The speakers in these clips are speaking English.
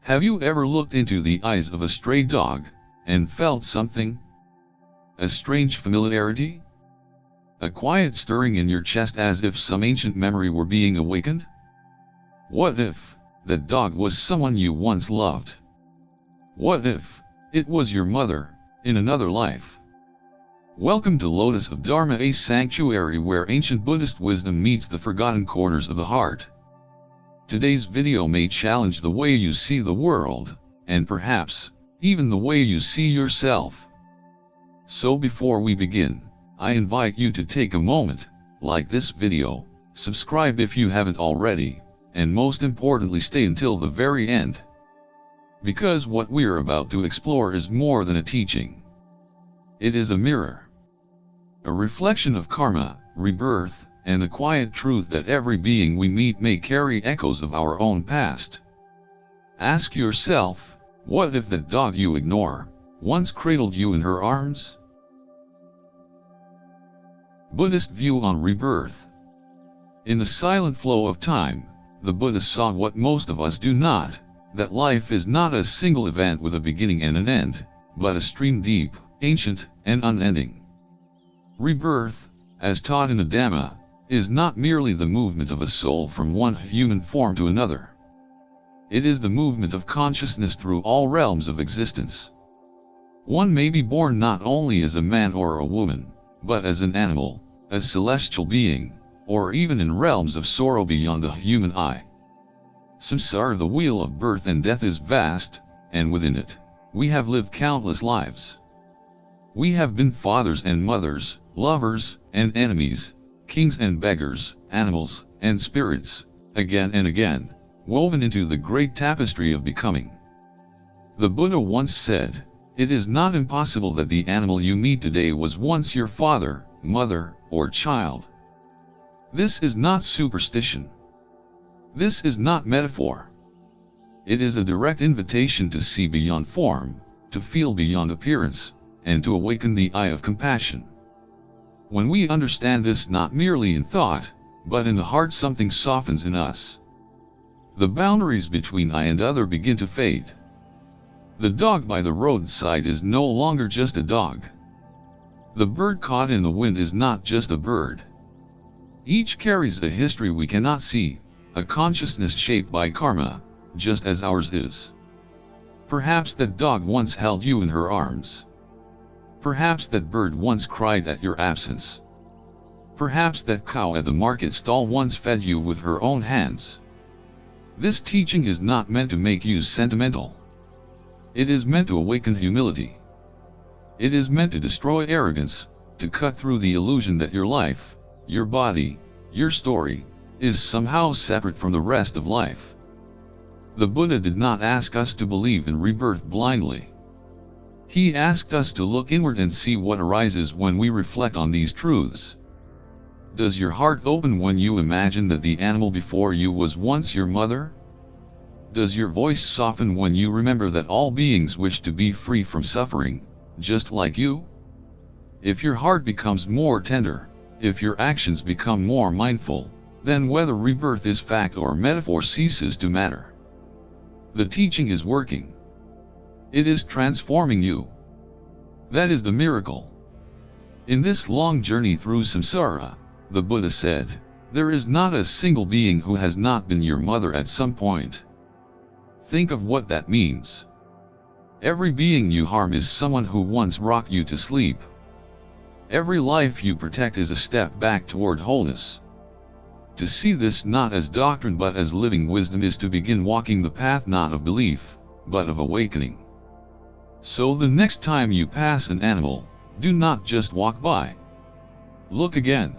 Have you ever looked into the eyes of a stray dog, and felt something? A strange familiarity? A quiet stirring in your chest as if some ancient memory were being awakened? What if that dog was someone you once loved? What if it was your mother, in another life? Welcome to Lotus of Dharma, a sanctuary where ancient Buddhist wisdom meets the forgotten corners of the heart. Today's video may challenge the way you see the world, and perhaps, even the way you see yourself. So before we begin, I invite you to take a moment, like this video, subscribe if you haven't already, and most importantly stay until the very end. Because what we're about to explore is more than a teaching. It is a mirror. A reflection of karma, rebirth, and the quiet truth that every being we meet may carry echoes of our own past. Ask yourself, what if that dog you ignore once cradled you in her arms? Buddhist view on rebirth. In the silent flow of time, the Buddha saw what most of us do not, that life is not a single event with a beginning and an end, but a stream deep, ancient, and unending. Rebirth, as taught in the Dhamma, is not merely the movement of a soul from one human form to another. It is the movement of consciousness through all realms of existence. One may be born not only as a man or a woman, but as an animal, a celestial being, or even in realms of sorrow beyond the human eye. Samsara, the wheel of birth and death, is vast, and within it, we have lived countless lives. We have been fathers and mothers, lovers and enemies, kings and beggars, animals and spirits, again and again, woven into the great tapestry of becoming. The Buddha once said, "It is not impossible that the animal you meet today was once your father, mother, or child." This is not superstition. This is not metaphor. It is a direct invitation to see beyond form, to feel beyond appearance, and to awaken the eye of compassion. When we understand this not merely in thought, but in the heart, something softens in us. The boundaries between I and other begin to fade. The dog by the roadside is no longer just a dog. The bird caught in the wind is not just a bird. Each carries a history we cannot see, a consciousness shaped by karma, just as ours is. Perhaps that dog once held you in her arms. Perhaps that bird once cried at your absence. Perhaps that cow at the market stall once fed you with her own hands. This teaching is not meant to make you sentimental. It is meant to awaken humility. It is meant to destroy arrogance, to cut through the illusion that your life, your body, your story, is somehow separate from the rest of life. The Buddha did not ask us to believe in rebirth blindly. He asked us to look inward and see what arises when we reflect on these truths. Does your heart open when you imagine that the animal before you was once your mother? Does your voice soften when you remember that all beings wish to be free from suffering, just like you? If your heart becomes more tender, if your actions become more mindful, then whether rebirth is fact or metaphor ceases to matter. The teaching is working. It is transforming you. That is the miracle. In this long journey through samsara, the Buddha said, there is not a single being who has not been your mother at some point. Think of what that means. Every being you harm is someone who once rocked you to sleep. Every life you protect is a step back toward wholeness. To see this not as doctrine but as living wisdom is to begin walking the path not of belief, but of awakening. So the next time you pass an animal, do not just walk by. Look again.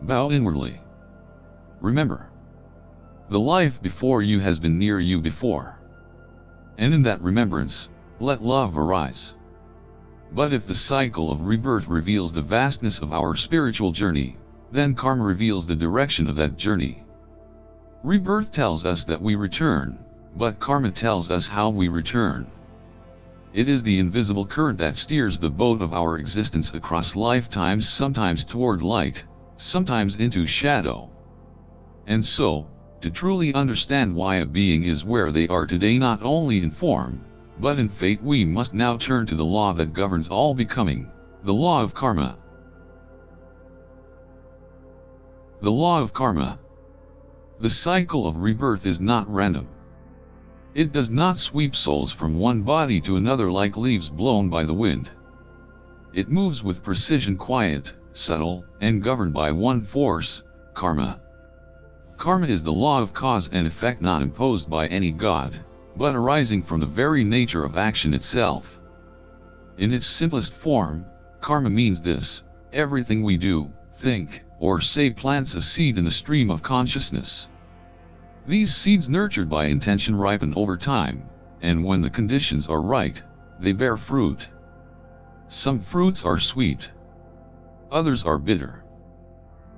Bow inwardly. Remember, the life before you has been near you before. And in that remembrance, let love arise. But if the cycle of rebirth reveals the vastness of our spiritual journey, then karma reveals the direction of that journey. Rebirth tells us that we return, but karma tells us how we return. It is the invisible current that steers the boat of our existence across lifetimes, sometimes toward light, sometimes into shadow. And so, To truly understand why a being is where they are today not only in form, but in fate, we must now turn to the law that governs all becoming, the law of karma. The law of karma. The cycle of rebirth is not random. It does not sweep souls from one body to another like leaves blown by the wind. It moves with precision, quiet, subtle, and governed by one force, karma. Karma is the law of cause and effect, not imposed by any god, but arising from the very nature of action itself. In its simplest form, karma means this: everything we do, think, or say plants a seed in the stream of consciousness. These seeds, nurtured by intention, ripen over time, and when the conditions are right, they bear fruit. Some fruits are sweet, others are bitter,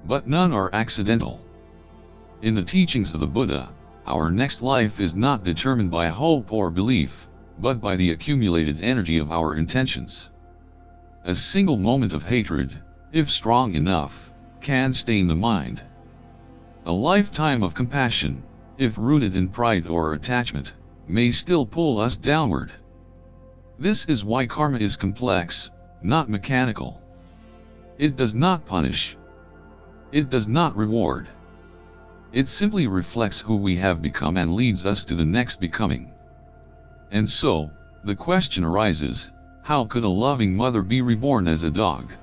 but none are accidental. In the teachings of the Buddha, our next life is not determined by hope or belief, but by the accumulated energy of our intentions. A single moment of hatred, if strong enough, can stain the mind. A lifetime of compassion, if rooted in pride or attachment, may still pull us downward. This is why karma is complex, not mechanical. It does not punish. It does not reward. It simply reflects who we have become and leads us to the next becoming. And so, the question arises, how could a loving mother be reborn as a dog?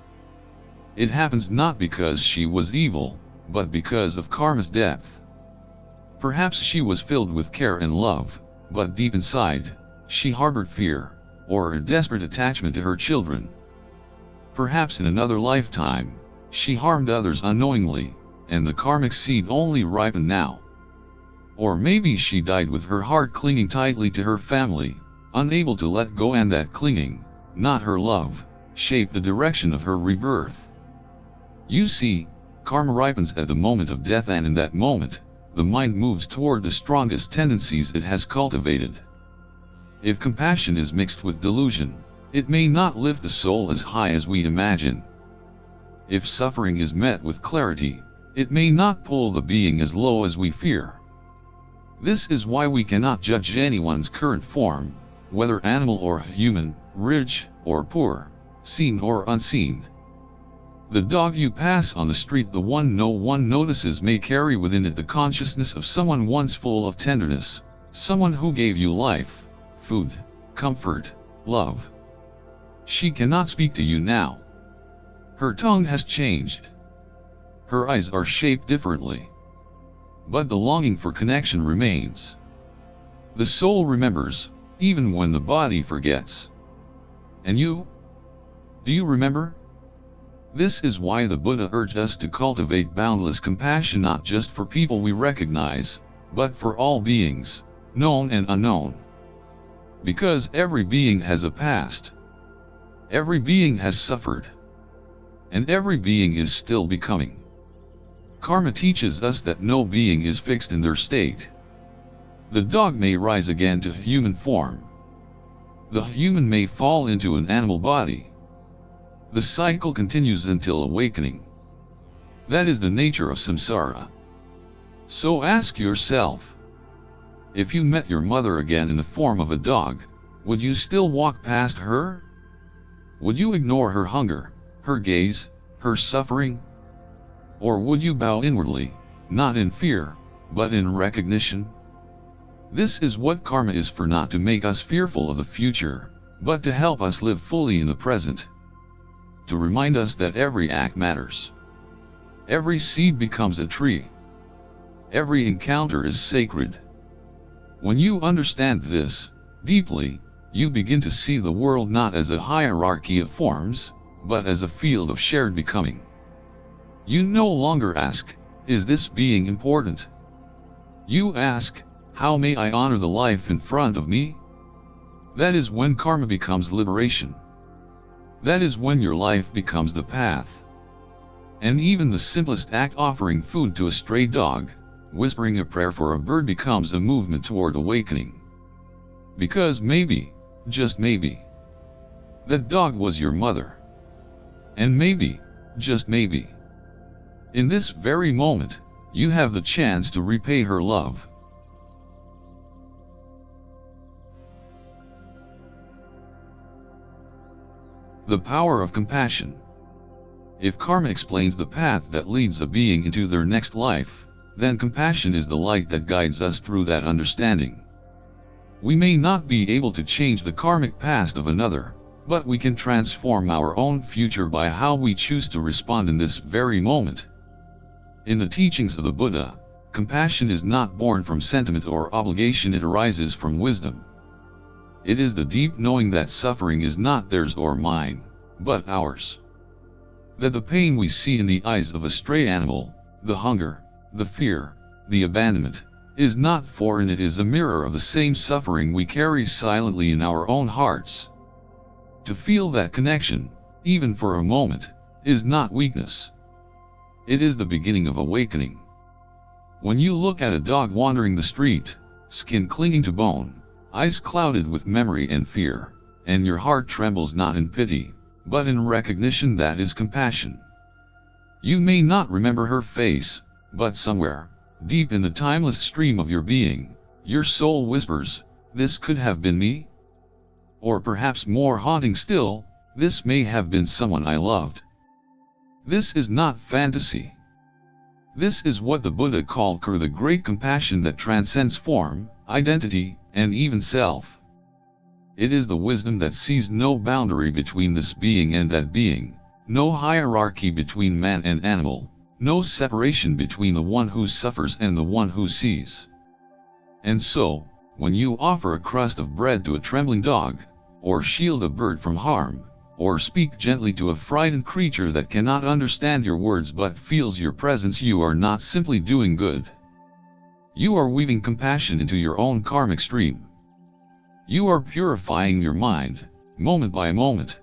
It happens not because she was evil, but because of karma's depth. Perhaps she was filled with care and love, but deep inside, she harbored fear, or a desperate attachment to her children. Perhaps in another lifetime, she harmed others unknowingly, and the karmic seed only ripened now. Or maybe she died with her heart clinging tightly to her family, unable to let go, and that clinging, not her love, shaped the direction of her rebirth. You see, karma ripens at the moment of death, and in that moment, the mind moves toward the strongest tendencies it has cultivated. If compassion is mixed with delusion, it may not lift the soul as high as we imagine. If suffering is met with clarity, it may not pull the being as low as we fear. This is why we cannot judge anyone's current form, whether animal or human, rich or poor, seen or unseen. The dog you pass on the street, the one no one notices, may carry within it the consciousness of someone once full of tenderness, someone who gave you life, food, comfort, love. She cannot speak to you now. Her tongue has changed. Her eyes are shaped differently. But the longing for connection remains. The soul remembers, even when the body forgets. And you? Do you remember? This is why the Buddha urged us to cultivate boundless compassion, not just for people we recognize, but for all beings, known and unknown. Because every being has a past. Every being has suffered. And every being is still becoming. Karma teaches us that no being is fixed in their state. The dog may rise again to human form. The human may fall into an animal body. The cycle continues until awakening. That is the nature of samsara. So ask yourself, if you met your mother again in the form of a dog, would you still walk past her? Would you ignore her hunger, her gaze, her suffering? Or would you bow inwardly, not in fear, but in recognition? This is what karma is for, not to make us fearful of the future, but to help us live fully in the present. To remind us that every act matters. Every seed becomes a tree. Every encounter is sacred. When you understand this deeply, you begin to see the world not as a hierarchy of forms, but as a field of shared becoming. You no longer ask, is this being important? You ask, how may I honor the life in front of me? That is when karma becomes liberation. That is when your life becomes the path. And even the simplest act, offering food to a stray dog, whispering a prayer for a bird, becomes a movement toward awakening. Because maybe, just maybe, that dog was your mother. And maybe, just maybe, in this very moment, you have the chance to repay her love. The power of compassion. If karma explains the path that leads a being into their next life, then compassion is the light that guides us through that understanding. We may not be able to change the karmic past of another, but we can transform our own future by how we choose to respond in this very moment. In the teachings of the Buddha, compassion is not born from sentiment or obligation, it arises from wisdom. It is the deep knowing that suffering is not theirs or mine, but ours. That the pain we see in the eyes of a stray animal, the hunger, the fear, the abandonment, is not foreign, it is a mirror of the same suffering we carry silently in our own hearts. To feel that connection, even for a moment, is not weakness. It is the beginning of awakening. When you look at a dog wandering the street, skin clinging to bone, eyes clouded with memory and fear, and your heart trembles not in pity, but in recognition, that is compassion. You may not remember her face, but somewhere, deep in the timeless stream of your being, your soul whispers, "This could have been me?" Or perhaps more haunting still, "This may have been someone I loved." This is not fantasy. This is what the Buddha called the great compassion that transcends form, identity, and even self. It is the wisdom that sees no boundary between this being and that being, no hierarchy between man and animal, no separation between the one who suffers and the one who sees. And so, when you offer a crust of bread to a trembling dog, or shield a bird from harm, or speak gently to a frightened creature that cannot understand your words but feels your presence, you are not simply doing good. You are weaving compassion into your own karmic stream. You are purifying your mind, moment by moment.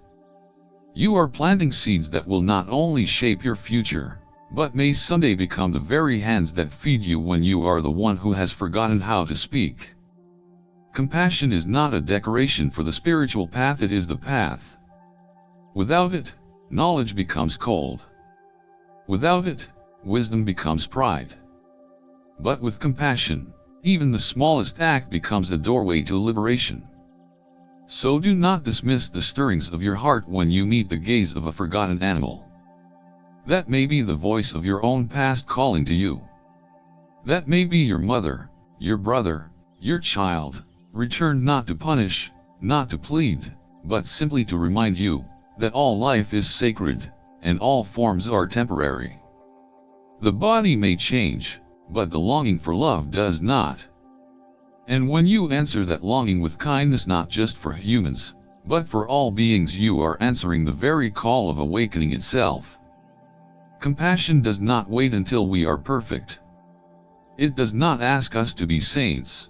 You are planting seeds that will not only shape your future, but may someday become the very hands that feed you when you are the one who has forgotten how to speak. Compassion is not a decoration for the spiritual path, it is the path. Without it, knowledge becomes cold. Without it, wisdom becomes pride. But with compassion, even the smallest act becomes a doorway to liberation. So do not dismiss the stirrings of your heart when you meet the gaze of a forgotten animal. That may be the voice of your own past calling to you. That may be your mother, your brother, your child, returned not to punish, not to plead, but simply to remind you that all life is sacred, and all forms are temporary. The body may change, but the longing for love does not. And when you answer that longing with kindness, not just for humans, but for all beings, you are answering the very call of awakening itself. Compassion does not wait until we are perfect. It does not ask us to be saints.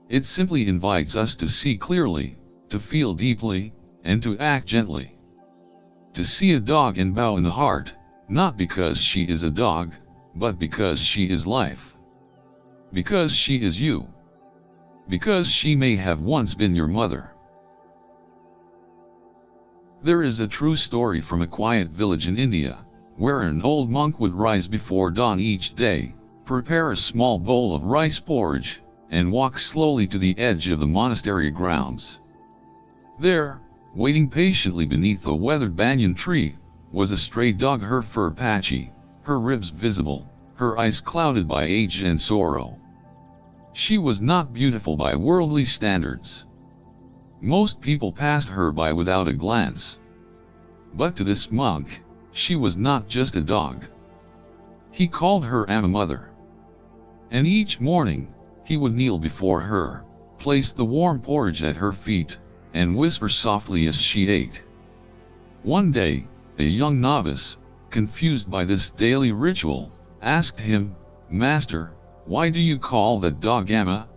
It simply invites us to see clearly, to feel deeply, and to act gently. To see a dog and bow in the heart, not because she is a dog, but because she is life. Because she is you. Because she may have once been your mother. There is a true story from a quiet village in India, where an old monk would rise before dawn each day, prepare a small bowl of rice porridge, and walk slowly to the edge of the monastery grounds. There, waiting patiently beneath a weathered banyan tree, was a stray dog, her fur patchy, her ribs visible, her eyes clouded by age and sorrow. She was not beautiful by worldly standards. Most people passed her by without a glance. But to this monk, she was not just a dog. He called her a mother. And each morning, he would kneel before her, place the warm porridge at her feet, and whisper softly as she ate. One day, a young novice, confused by this daily ritual, asked him, "Master, why do you call that dog Amma?"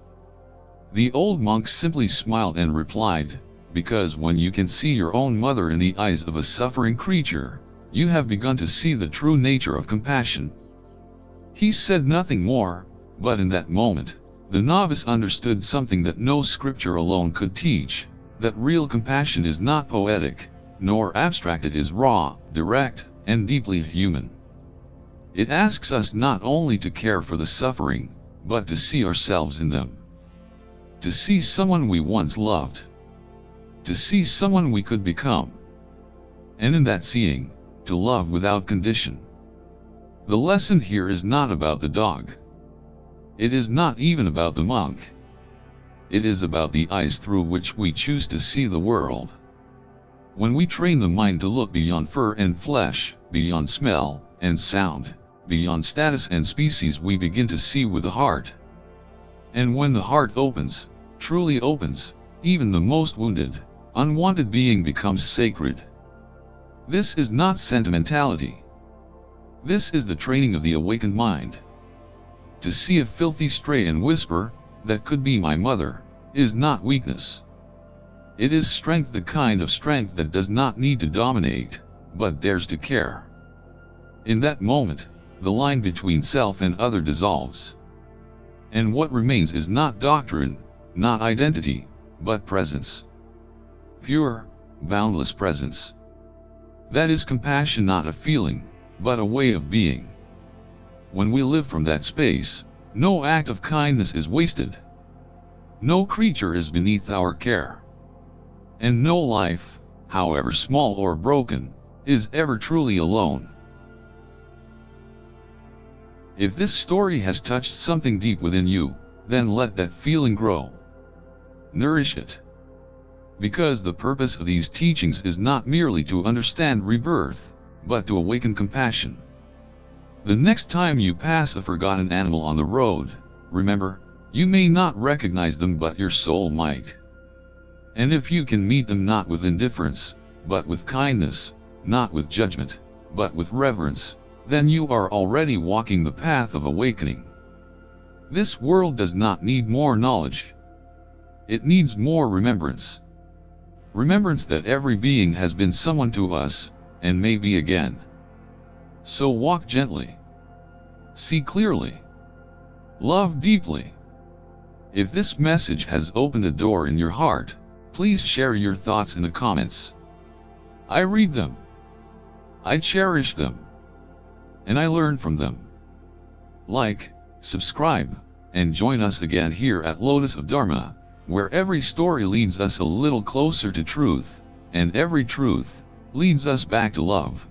The old monk simply smiled and replied, "Because when you can see your own mother in the eyes of a suffering creature, you have begun to see the true nature of compassion." He said nothing more, but in that moment, the novice understood something that no scripture alone could teach, that real compassion is not poetic, nor abstract, it is raw, direct, and deeply human. It asks us not only to care for the suffering, but to see ourselves in them. To see someone we once loved. To see someone we could become. And in that seeing, to love without condition. The lesson here is not about the dog. It is not even about the monk. It is about the eyes through which we choose to see the world. When we train the mind to look beyond fur and flesh, beyond smell and sound, beyond status and species, we begin to see with the heart. And when the heart opens, truly opens, even the most wounded, unwanted being becomes sacred. This is not sentimentality. This is the training of the awakened mind. To see a filthy stray and whisper, "That could be my mother," is not weakness. It is strength, the kind of strength that does not need to dominate, but dares to care. In that moment, the line between self and other dissolves. And what remains is not doctrine, not identity, but presence. Pure, boundless presence. That is compassion, not a feeling, but a way of being. When we live from that space, no act of kindness is wasted. No creature is beneath our care. And no life, however small or broken, is ever truly alone. If this story has touched something deep within you, then let that feeling grow. Nourish it. Because the purpose of these teachings is not merely to understand rebirth, but to awaken compassion. The next time you pass a forgotten animal on the road, remember, you may not recognize them, but your soul might. And if you can meet them not with indifference, but with kindness, not with judgment, but with reverence, then you are already walking the path of awakening. This world does not need more knowledge. It needs more remembrance. Remembrance that every being has been someone to us, and may be again. So walk gently. See clearly. Love deeply. If this message has opened a door in your heart, please share your thoughts in the comments. I read them. I cherish them. And I learn from them. Like, subscribe, and join us again here at Lotus of Dharma, where every story leads us a little closer to truth, and every truth leads us back to love.